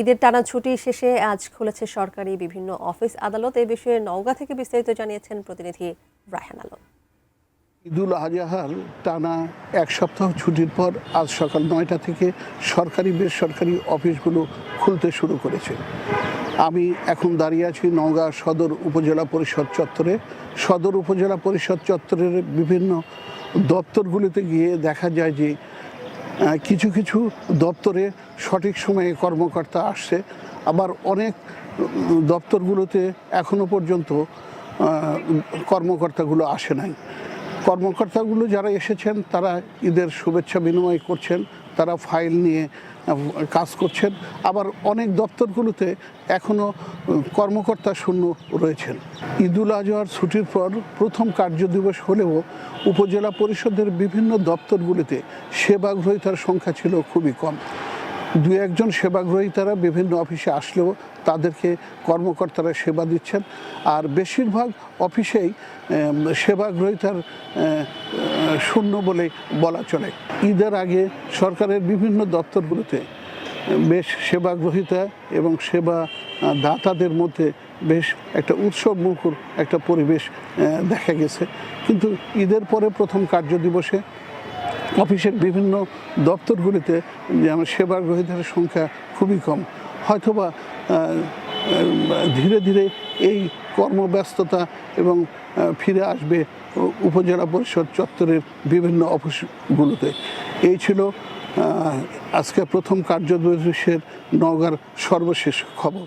ঈদের টানা ছুটি শেষে আজ খুলেছে সরকারি বিভিন্ন অফিস আদালত। এই বিষয়ে নওগাঁ থেকে বিস্তারিত জানিয়েছেন প্রতিনিধি রায়হান আলম। ঈদুল আজহার টানা এক সপ্তাহ ছুটির পর আজ সকাল ৯টা থেকে সরকারি বেসরকারি অফিসগুলো খুলতে শুরু করেছে। আমি এখন দাঁড়িয়ে আছি নওগাঁ সদর উপজেলা পরিষদ চত্বরে। সদর উপজেলা পরিষদ চত্বরের বিভিন্ন দপ্তরগুলিতে গিয়ে দেখা যায় যে কিছু কিছু দপ্তরে সঠিক সময়ে কর্মকর্তা আসছে, আবার অনেক দপ্তরগুলোতে এখনো পর্যন্ত কর্মকর্তাগুলো আসে নাই। কর্মকর্তাগুলো যারা এসেছেন তারা ঈদের শুভেচ্ছা বিনিময় করছেন, তারা ফাইল নিয়ে কাজ করছেন। আবার অনেক দপ্তরগুলোতে এখনও কর্মকর্তা শূন্য রয়েছেন। ঈদুল আজহার ছুটির পর প্রথম কার্যদিবস হলেও উপজেলা পরিষদের বিভিন্ন দপ্তরগুলিতে সেবাগ্রহীতার সংখ্যা ছিল খুবই কম। দু একজন সেবাগ্রহীতারা বিভিন্ন অফিসে আসলেও তাদেরকে কর্মকর্তারা সেবা দিচ্ছেন, আর বেশিরভাগ অফিসেই সেবাগ্রহীতার শূন্য বলে বলা চলে। ঈদের আগে সরকারের বিভিন্ন দপ্তরগুলোতে বেশ সেবাগ্রহীতা এবং সেবা দাতাদের মধ্যে বেশ একটা উৎসব মুখর একটা পরিবেশ দেখা গেছে। কিন্তু ঈদের পরে প্রথম কার্যদিবসে অফিসের বিভিন্ন দপ্তরগুলিতে যেমন সেবাগ্রহীদের সংখ্যা খুবই কম। হয়তোবা ধীরে ধীরে এই কর্মব্যস্ততা এবং ফিরে আসবে উপজেলা পরিষদ চত্বরের বিভিন্ন অফিসগুলোতে। এই ছিল আজকে প্রথম কার্যদিবসের নওগাঁর সর্বশেষ খবর।